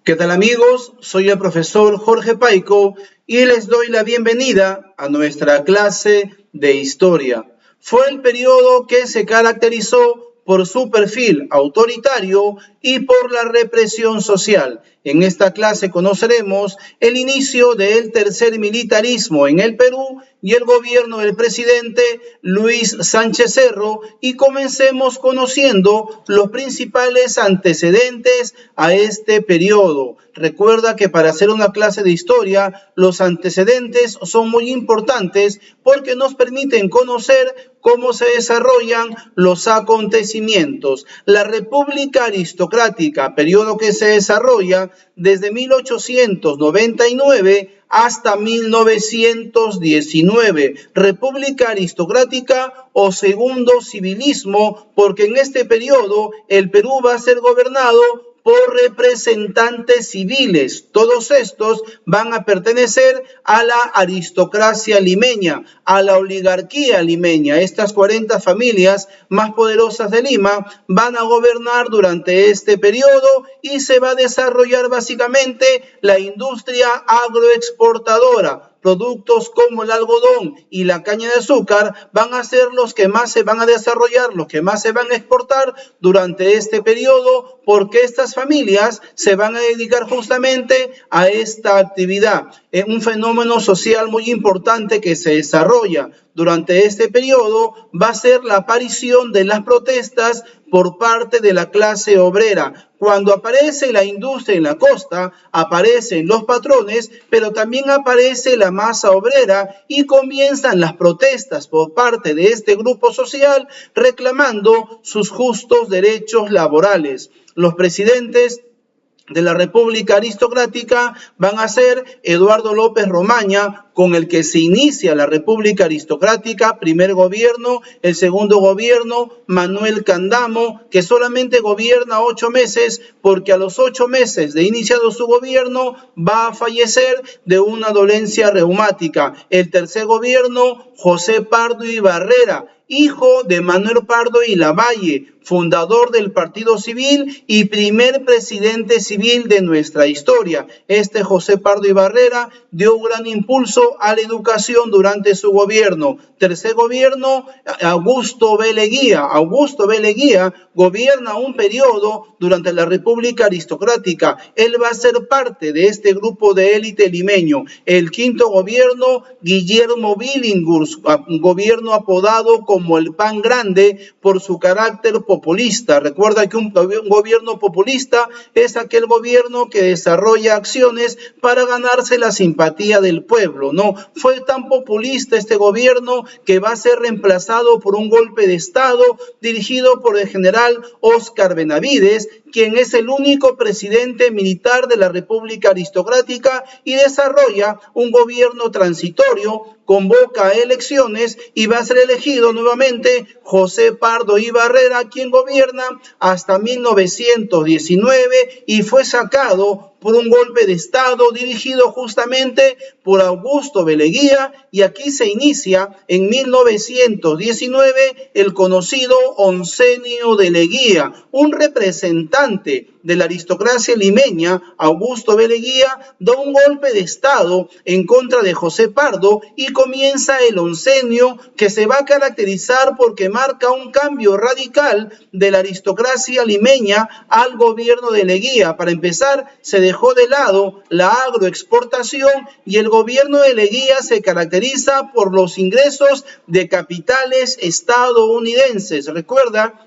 ¿Qué tal amigos? Soy el profesor Jorge Paico y les doy la bienvenida a nuestra clase de historia. Fue el periodo que se caracterizó por su perfil autoritario y por la represión social. En esta clase conoceremos el inicio del tercer militarismo en el Perú y el gobierno del presidente Luis Sánchez Cerro, y comencemos conociendo los principales antecedentes a este periodo. Recuerda que para hacer una clase de historia, los antecedentes son muy importantes porque nos permiten conocer cómo se desarrollan los acontecimientos. La República Aristocrática, periodo que se desarrolla desde 1899 hasta 1919, República Aristocrática o Segundo Civilismo, porque en este periodo el Perú va a ser gobernado por representantes civiles. Todos estos van a pertenecer a la aristocracia limeña, a la oligarquía limeña. Estas 40 familias más poderosas de Lima van a gobernar durante este periodo y se va a desarrollar básicamente la industria agroexportadora. Productos como el algodón y la caña de azúcar van a ser los que más se van a desarrollar, los que más se van a exportar durante este periodo, porque estas familias se van a dedicar justamente a esta actividad. Es un fenómeno social muy importante que se desarrolla durante este periodo va a ser la aparición de las protestas por parte de la clase obrera. Cuando aparece la industria en la costa, aparecen los patrones, pero también aparece la masa obrera y comienzan las protestas por parte de este grupo social reclamando sus justos derechos laborales. Los presidentes de la República Aristocrática van a ser Eduardo López Romaña, con el que se inicia la República Aristocrática, primer gobierno. El segundo gobierno, Manuel Candamo, que solamente gobierna 8 meses, porque a los 8 meses de iniciado su gobierno va a fallecer de una dolencia reumática. El tercer gobierno, José Pardo y Barrera, hijo de Manuel Pardo y Lavalle, fundador del Partido Civil y primer presidente civil de nuestra historia. Este José Pardo y Barrera dio un gran impulso a la educación durante su gobierno. Tercer gobierno, Augusto B. Leguía. Augusto B. Leguía gobierna un periodo durante la República Aristocrática. Él va a ser parte de este grupo de élite limeño. El quinto gobierno, Guillermo Billinghurst, un gobierno apodado como el Pan Grande por su carácter populista. Recuerda que un gobierno populista es aquel gobierno que desarrolla acciones para ganarse la simpatía del pueblo, ¿no? Fue tan populista este gobierno que va a ser reemplazado por un golpe de Estado dirigido por el general Óscar Benavides, quien es el único presidente militar de la República Aristocrática y desarrolla un gobierno transitorio, convoca elecciones y va a ser elegido nuevamente José Pardo y Barrera, quien gobierna hasta 1919 y fue sacado por un golpe de Estado dirigido justamente por Augusto B. Leguía, y aquí se inicia en 1919 el conocido Oncenio de Leguía, un representante de la aristocracia limeña. Augusto B. Leguía da un golpe de Estado en contra de José Pardo y comienza el oncenio, que se va a caracterizar porque marca un cambio radical de la aristocracia limeña al gobierno de Leguía. Para empezar, se dejó de lado la agroexportación y el gobierno de Leguía se caracteriza por los ingresos de capitales estadounidenses. Recuerda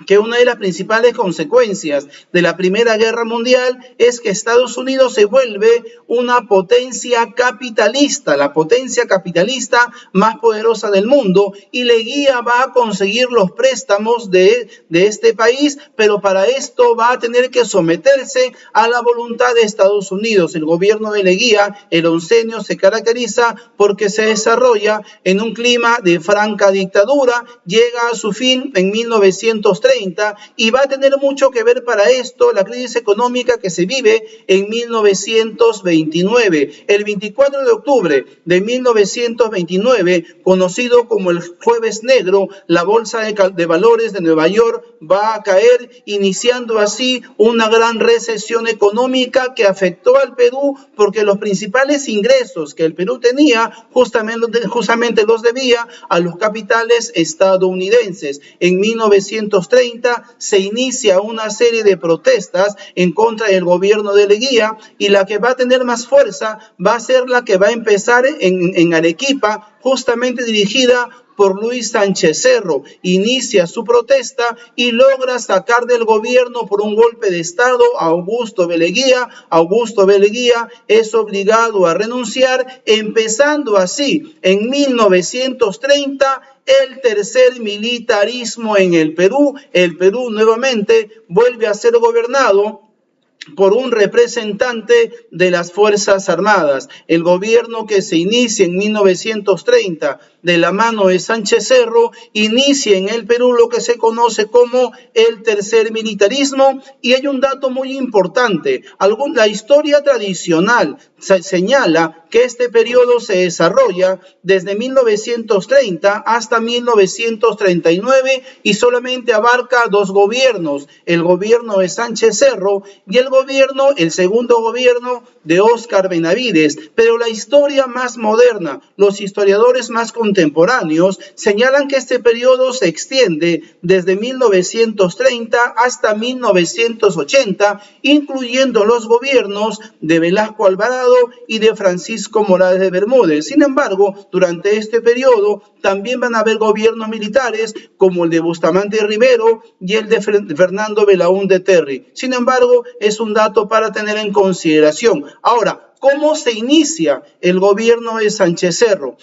que una de las principales consecuencias de la Primera Guerra Mundial es que Estados Unidos se vuelve una potencia capitalista, la potencia capitalista más poderosa del mundo, y Leguía va a conseguir los préstamos de este país, pero para esto va a tener que someterse a la voluntad de Estados Unidos. El gobierno de Leguía, el oncenio, se caracteriza porque se desarrolla en un clima de franca dictadura, llega a su fin en 1930 1930 y va a tener mucho que ver para esto la crisis económica que se vive en 1929. El 24 de octubre de 1929, conocido como el Jueves Negro, la Bolsa de Valores de Nueva York va a caer, iniciando así una gran recesión económica que afectó al Perú porque los principales ingresos que el Perú tenía justamente los debía a los capitales estadounidenses. En 1930 se inicia una serie de protestas en contra del gobierno de Leguía y la que va a tener más fuerza va a ser la que va a empezar en Arequipa, justamente dirigida por Luis Sánchez Cerro. Inicia su protesta y logra sacar del gobierno por un golpe de Estado a Augusto B. Leguía. Augusto B. Leguía es obligado a renunciar, empezando así en 1930 el tercer militarismo en el Perú. El Perú nuevamente vuelve a ser gobernado por un representante de las Fuerzas Armadas. El gobierno que se inicia en 1930 de la mano de Sánchez Cerro inicia en el Perú lo que se conoce como el tercer militarismo, y hay un dato muy importante. La historia tradicional señala que este periodo se desarrolla desde 1930 hasta 1939 y solamente abarca dos gobiernos, el gobierno de Sánchez Cerro y el segundo gobierno de Óscar Benavides. Pero la historia más moderna, los historiadores más contemporáneos señalan que este periodo se extiende desde 1930 hasta 1980, incluyendo los gobiernos de Velasco Alvarado y de Francisco Morales de Bermúdez. Sin embargo, durante este periodo también van a haber gobiernos militares como el de Bustamante Rivero y el de Fernando Belaúnde Terry. Sin embargo, es un dato para tener en consideración. Ahora, ¿cómo se inicia el gobierno de Sánchez Cerro?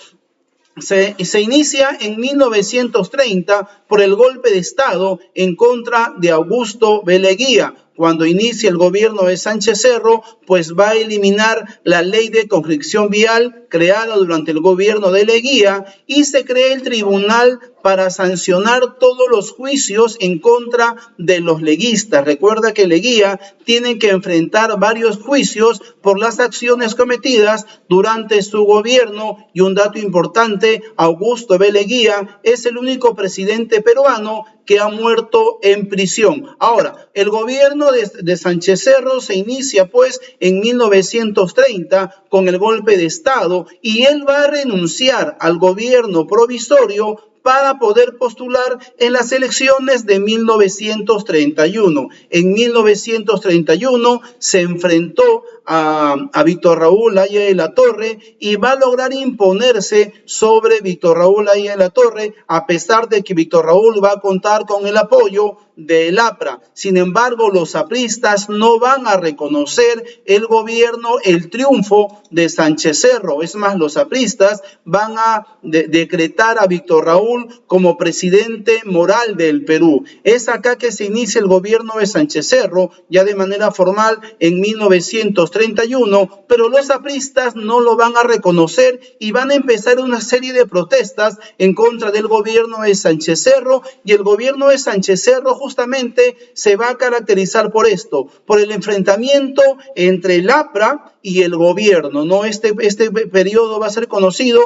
Se inicia en 1930 por el golpe de Estado en contra de Augusto B. Leguía. Cuando inicia el gobierno de Sánchez Cerro, pues va a eliminar la ley de constricción vial creada durante el gobierno de Leguía y se crea el tribunal para sancionar todos los juicios en contra de los leguistas. Recuerda que Leguía tiene que enfrentar varios juicios por las acciones cometidas durante su gobierno, y un dato importante, Augusto B. Leguía es el único presidente peruano que ha muerto en prisión. Ahora, el gobierno de Sánchez Cerro se inicia pues en 1930 con el golpe de Estado y él va a renunciar al gobierno provisorio para poder postular en las elecciones de 1931. En 1931 se enfrentó a Víctor Raúl Haya de la Torre y va a lograr imponerse sobre Víctor Raúl Haya de la Torre, a pesar de que Víctor Raúl va a contar con el apoyo del APRA. Sin embargo, los apristas no van a reconocer el gobierno, el triunfo de Sánchez Cerro. Es más, los apristas van a decretar a Víctor Raúl como presidente moral del Perú. Es acá que se inicia el gobierno de Sánchez Cerro, ya de manera formal en 1931, pero los apristas no lo van a reconocer y van a empezar una serie de protestas en contra del gobierno de Sánchez Cerro, y el gobierno de Sánchez Cerro justamente se va a caracterizar por esto, por el enfrentamiento entre el APRA y el gobierno, ¿no? Este periodo va a ser conocido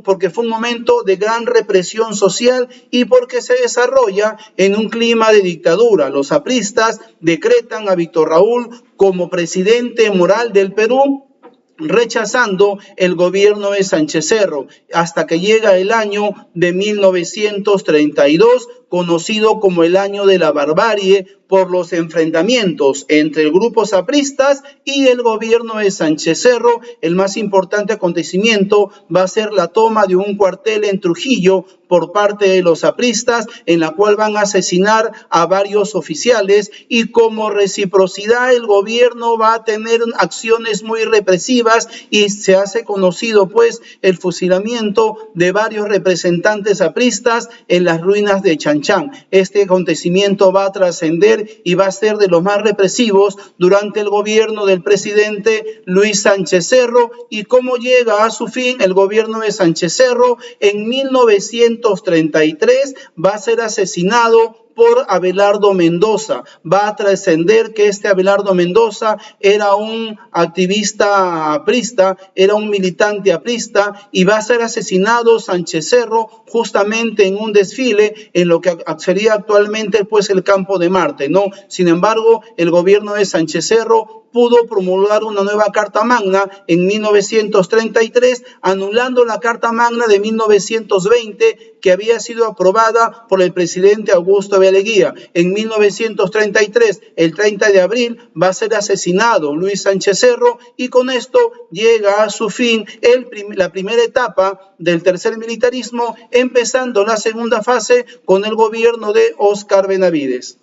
porque fue un momento de gran represión social y porque se desarrolla en un clima de dictadura. Los apristas decretan a Víctor Raúl como presidente moral del Perú, rechazando el gobierno de Sánchez Cerro, hasta que llega el año de 1932, conocido como el año de la barbarie, por los enfrentamientos entre el grupo apristas y el gobierno de Sánchez Cerro. El más importante acontecimiento va a ser la toma de un cuartel en Trujillo por parte de los apristas, en la cual van a asesinar a varios oficiales, y como reciprocidad el gobierno va a tener acciones muy represivas y se hace conocido pues el fusilamiento de varios representantes apristas en las ruinas de Chanchán. Este acontecimiento va a trascender y va a ser de los más represivos durante el gobierno del presidente Luis Sánchez Cerro. ¿Y cómo llega a su fin el gobierno de Sánchez Cerro? En 1933 va a ser asesinado por Abelardo Mendoza. Va a trascender que este Abelardo Mendoza era un activista aprista, era un militante aprista, y va a ser asesinado Sánchez Cerro justamente en un desfile en lo que sería actualmente pues el Campo de Marte, ¿no? Sin embargo, el gobierno de Sánchez Cerro pudo promulgar una nueva Carta Magna en 1933, anulando la Carta Magna de 1920 que había sido aprobada por el presidente Augusto B. Leguía. En 1933, el 30 de abril, va a ser asesinado Luis Sánchez Cerro y con esto llega a su fin la primera etapa del tercer militarismo, empezando la segunda fase con el gobierno de Óscar Benavides.